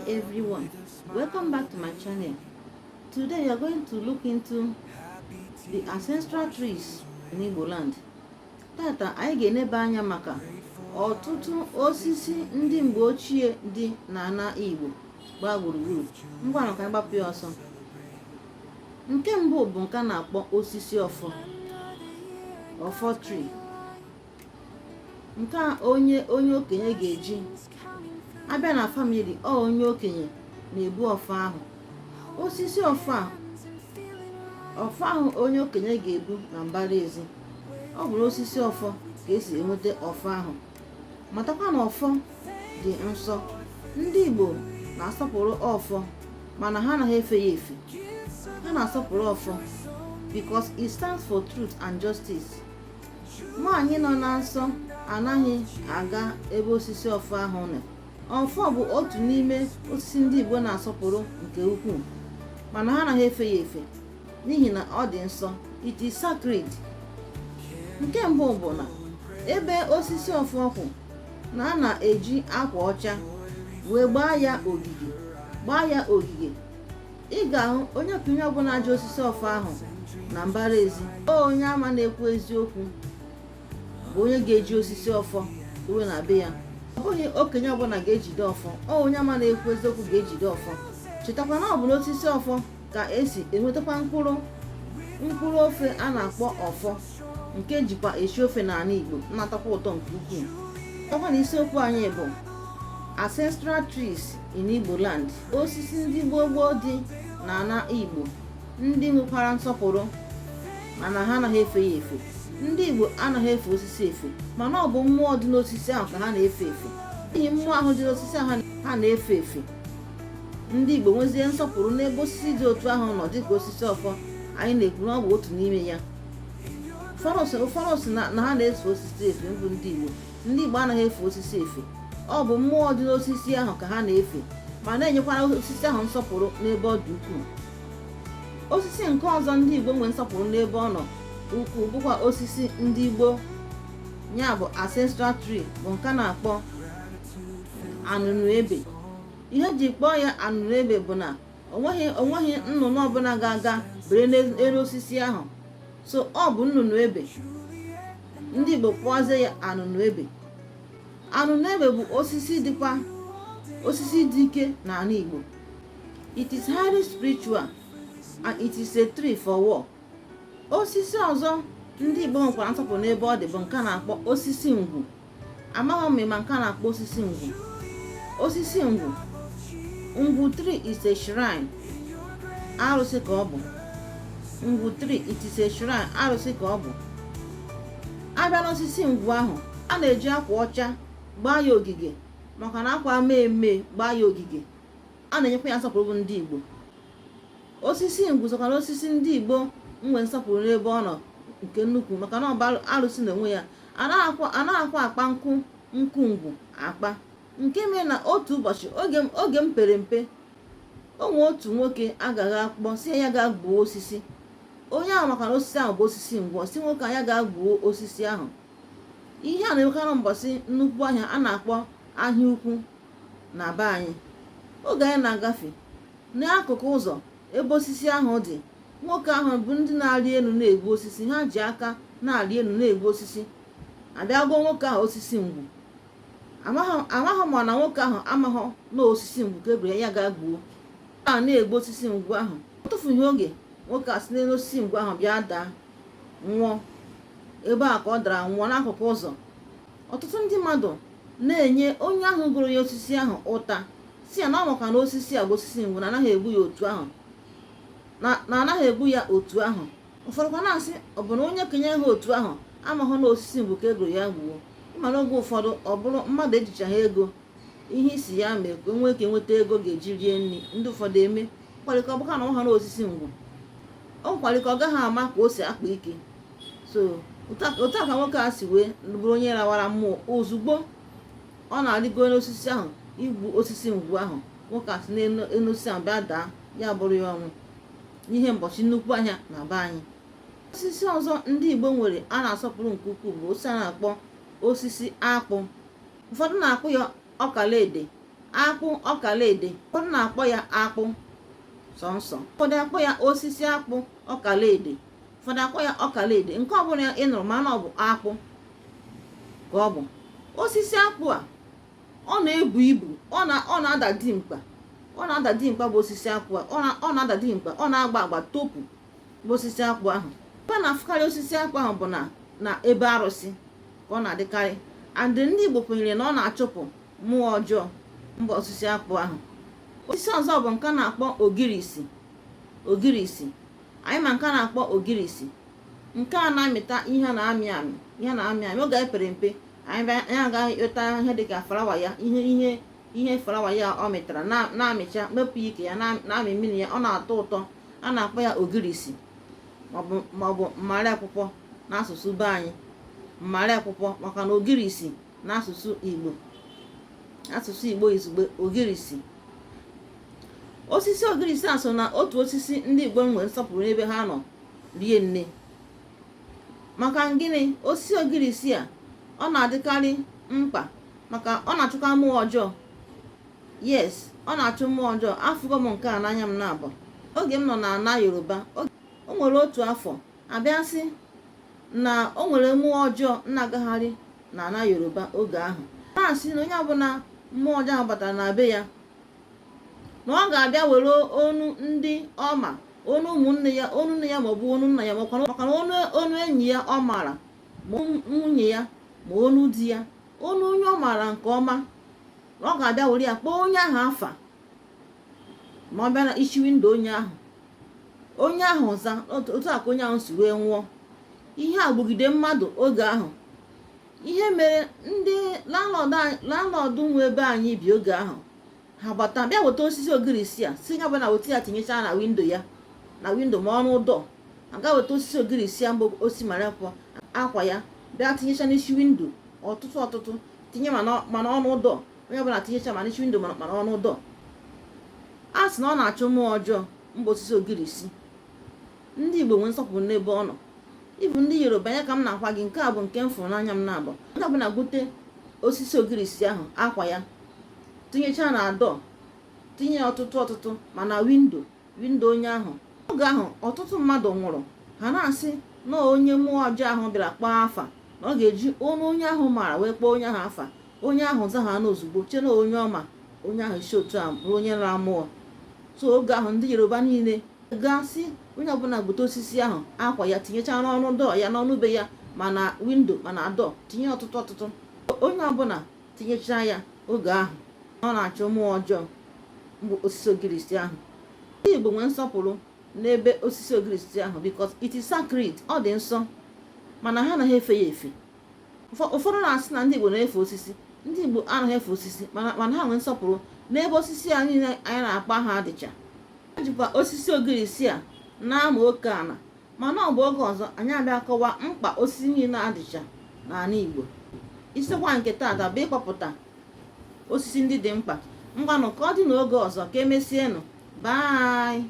everyone, welcome back to my channel. Today we are going to look into the ancestral trees in Igbo land. Tata anyị ga-eneba anya maka ọtụtụ osisi ndị mgbe ochie dị n'ala Igbo gbaa gburugburu. Ngwa ka anyị gbapụ ya ọsọ. Nke mbụ bụ nke a na-akpọ osisi ọfọ tree. Nke a onye okenye ga-eji abịa na family, onye okenye na-ebu ọfọ ahụ. Osisi ọfọ ahụ onye okenye ga-ebu na mbara ezi. Ọ bụrụ osisi ọfọ ka esi enweta ọfọ ahụ. Matakwa na ọfọ dị nsọ. Ndị Igbo na-asọpụrụ ọfọ mana ha anaghị efe ya efe. Ha na-asọpụrụ ọfọ because it stands for truth and justice. Nwaanyị nọ na nsọ anaghị aga ebe osisi ọfọ ahụ nọ. Ọfọ bụ otu n'ime osisi ndị Igbo na-asọpụrụ nke ukwuu mana ha anaghị efe ya efe n'ihi na ọ dị nsọ. It is sacred. Nke mbụ bụ na ebe osisi ọfọ kwụ na a na-eji akwa ọcha wee gbaa ya ogige. Ị ga-ahụ onye okenye ọbụla ji osisi ọfọ ahụ na mbara ezi. Onye ama na-ekwu eziokwu bụ onye ga-eji osisi ọfọ uwe na be ya. Ọ bụghị okenye ọbụla ga-ejide ọfọ. Onye ama na-ekwu eziokwu ga-ejide ọfọ. Chetakwa na ọ bụ n'osisi ọfọ ka esi enwetakwa mkpụrụ ofe a na-akpọ ọfọ nke jikwa esi ofe n'ala Igbo na-atọkwa ụtọ nke ukwuu. Ọkwa na isiokwu anyị bụ ancestral trees in Igbo land. Osisi ndị gboo dị n'ala Igbo ndị nwekwara nsọpụrụ mana ha anaghị efe ya efe. Ndị Igbo anaghị efe osisi efe mana ọ bụ mmụọ dị n'osisi ahụ ka ha na-efe efe. N'ihi mmụọ ahụ dị n'osisi ahụ ha na-efe efe, ndị Igbo nwezie nsọpụrụ n'ebe osisi dị otu ahụ nọ dịka osisi ọfọ. Anyị na-ekwu na ọ bụ otu n'ime ya. Ụfọdụ si na ha na-efe osisi efe mbụ ndị Igbo. Ndị Igbo anaghị efe osisi efe. Ọ bụ mmụọ dị n'osisi ahụ ka ha na-efe ma na-enyekwara osisi ahụ nsọpụrụ n'ebe ọ dị ukwuu. Osisi nke ọzọ ndị Igbo nwere nsọpụrụ n'ebe ọ nọ ukwuu bụkwa osisi ndị Igbo, ya bụ ancestral tree, bụ nke a na-akpọ anụnụ ebe. Ihe ji kpọọ ya anụnụ ebe bụ na onweghị nnụnụ ọbụla ga-aga bere n'elu osisi ahụ. So ọ bụ nnụnụ ebe. Ndị Igbo kpọzie ya anụnụ ebe. Anụnụ ebe bụ osisi dị ike n'ala Igbo. It is highly spiritual and it is a tree for war. Osisi ọzọ ndị Igbo nwekwara nsọpụrụ n'ebe ọ dị bụ nke a na-akpọ osisi ngwu. Amaghị m ma nke a na-akpọ osisi ngwu. Osisi ngwu tree is a shrine. Arụsị ka ọ bụ. Ngwu tree, it is a shrine. Arụsị ka ọ bụ. Abịa n'osisi ngwu ahụ, a na-eji akwa ọcha gbaa ya ogige maka na akwa mee gbaa ya ogige. A na-enyekwa ya nsọpụrụ bụ ndị Igbo. Osisi ngwu sokwa n'osisi ndị Igbo nwee nsọpụrụ n'ebe ọ nọ nke nnukwu maka na ọ bụ arụsị na onwe ya. Anaghịkwa akpa nkụ ngwu akpa. Nke mere na otu ụbọchị oge m pere mpe, onwe otu nwoke agaghị akpọ si ya ga gbuo osisi. Onye ahụ maka na osisi ahụ bụ osisi ngwu, si nwoke ya ga gbuo osisi ahụ. Ihe a na-enwekarị mbọsị nnukwu ahịa a na-akpọ ahịa ukwu na be anyị. Oge anyị na-agafe n'akụkụ ụzọ ebe osisi ahụ dị, nwoke ahụ bụ ndị na-arị elu na-egbu osisi. Ha ji aka na-arị elu na-egbu osisi. Abịa gụọ nwoke ahụ osisi ngwu. Amaghị m na nwoke ahụ amaghị na osisi ngwu ka ebere ya ga gbuo. A na-egbu osisi ngwu ahụ. Ọ tụfughị oge, nwoke a si n'elu osisi ngwu ahụ bịa daa nwụọ. Ebe a ka ọ dara nwụọ n'akụkụ ụzọ. Ọtụtụ ndị mmadụ na-enye onye ahụ gụrụ ya osisi ahụ ụta, si ya na ọ maka na osisi a bụ osisi ngwu na anaghị egbu ya otu ahụ. Anaghị egbu ya otu ahụ. Ụfọdụkwa na-asị ọ bụ na onye kenye ha otu ahụ amaghị na osisi ngwu ka egoro ya gbuo. Ịma na oge ụfọdụ ọ bụrụ mmadụ ejichaghị ego, ihe isi ya mee ka o nwee ike nweta ego ga-eji rie nri. Ndị ụfọdụ eme kwarịka ọ bụka na ọha na osisi ngwu. Ọ kwarịka ọ gaghị ama ka o si akpa ike. So otu a ka nwoke a si wee bụrụ onye rawara mmụọ. Ozugbo ọ na-arịgo n'osisi ahụ igbu osisi ngwu ahụ, nwoke a si n'elu osisi ahụ bịa daa, ya bụrụ ya ọnwụ n'ihe mbọchị nnukwu ahịa na be anyị. Osisi ọzọ ndị Igbo nwere a na-asọpụrụ nke ukwuu bụ osisi a na-akpọ osisi akpụ. Ụfọdụ na-akpụ ya ọkalaede, akpụ ọkalaede, ụfọdụ na-akpọ ya akpụ sọnsọ, ụfọdụ akpọ ya osisi akpụ ọkalaede, ụfọdụ akpọ ya ọkalaede. Nke ọbụla ị nụrụ mana ọ bụ akpụ ka ọ bụ. Osisi akpụ a ọ na-ebu ibu, ọ na-ada dimkpa, ọ na-ada dimkpa bụ osisi akpụ a, ọ na-ada dimkpa, ọ na-agba agba topu bụ osisi akpụ ahụ. Ebe a na-afụkarị osisi akpụ ahụ bụ na ebe arụsị ka ọ na-adịkarị, and ndị Igbo kwenyere na ọ na-achụpụ mmụọ ọjọọ mba osisi akpụ ahụ. Osisi ọzọ bụ nke a na-akpọ ogirisi. Ogirisi anyị ma nke a na-akpọ ogirisi, nke a na-amịta ihe na-amị amị, ihe na-amị amị. Oge anyị pere mpe anyị agaghị ịta ihe dịka flawa ya, ihe flawa ya ọ mịtara na-amịcha mepụ ike ya, na-amị mmiri ya, ọ na-atọ ụtọ. A na-akpọ ya ogirisi maọbụ mmarị akwụkwọ n'asụsụ be anyị, mmarị akwụkwọ, maka na ogirisi n'asụsụ Igbo izugbe ogirisi. Osisi ogirisi a so na otu osisi ndị Igbo nwere nsọpụrụ n'ebe ha nọ rie nne. Maka gịnị? Osisi ogirisi a ọ na-adịkarị mkpa maka ọ na-achụkwa mmụọ ọjọọ. Yes, ọ na-achụ mmụọ ọjọọ. Afụgo m nke a n'anya m na-abụ oge m nọ na ana Yoruba. O nwere otu afọ abịasị na o nwere mmụọ ọjọọ na-agagharị na ana Yoruba oge ahụ, na-asị na onye ọbụla mmụọ ọjọọ ahụ batara na be ya na ọ ga-abịa were onu ndị ọma, onu ụmụnne ya, onu nne ya maọbụ onu nna ya, maka na onu enyi ya ọ maara, ma nwunye ya, ma onu di ya, onu onye ọ maara nke ọma, na ọ ga-abịa were ya kpọọ onye ahụ afa. Ma ọ bịa na isi windo onye ahụ za otu a ka onye ahụ si wee nwụọ. Ihe a gbugide mmadụ oge ahụ. Ihe mere ndị landlọdụ nwe ebe anyị bi oge ahụ, ha gbata bịa weta osisi ogirisi a, si ya bụ na weta ya tinyechaa na windo ya, na windo ma ọnụ ụdọ. Aga weta osisi ogirisi a mbụ osi mara akwa ya bịa tinyecha n'isi windo, ọtụtụ tinye mana ọnụ ụdọ. Onye ọbụla tinyecha ma n'isi windo mana ọnụ ụdọ. A sị na ọ na-achụ mmụọ ọjọọ mba osisi ogirisi. Ndị Igbo nwee nsọpụrụ n'ebe ọ nọ. Ịbụ ndị Yoruba ya ka m na-akwa gị, nke a bụ nke m fụrụ n'anya m na-abụ. Onye ọbụla gbute osisi ogirisi ahụ, akwa ya, tinyechaa na adọ, tinye ọtụtụ mana windo onye ahụ. Oge ahụ ọtụtụ mmadụ nwụrụ. Ha na-asị na onye mmụọ ọjọọ ahụ bịara kpọọ afa, na ọ ga-eji onu onye ahụ maara wee kpọọ onye ahụ afa. Onye ahụ za ha n'ozugbo che na onye ọma, onye ahụ isi otu a bụrụ onye lara mmụọ. So oge ahụ ndị Yoruba niile gasị onye ọbụla gbute osisi ahụ, akwa ya, tinyechaa n'ọnụ dọọ ya, n'ọnụ be ya, mana windo mana adọ, tinye ọtụtụ. Onye ọbụla tinyechaa ya oge ahụ, ọ na-achụ mmụọ ọjọọ mbụ osisi ogirisi ahụ. Ndị Igbo nwee nsọpụrụ n'ebe osisi ogirisi ahụ because it is sacred, ọ dị nsọ, mana ha anaghị efe ya efe. Ụfọdụ na-asị na ndị Igbo na-efe osisi. Ndị Igbo anaghị efe osisi, mana ha nwee nsọpụrụ n'ebe osisi a niile anyị na-akpa ha adịcha. A jikwa osisi ogirisi a na-ama oke ala, mana ọ bụ oge ọzọ anyị abịa kọwa mkpa osisi niile adịcha n'ala Igbo. Isikwa nke taata bụ ịkpọpụta osisi ndị dị mkpa. Ngwanụ ka ọ dị n'oge ọzọ, ka emesienụ. Bye.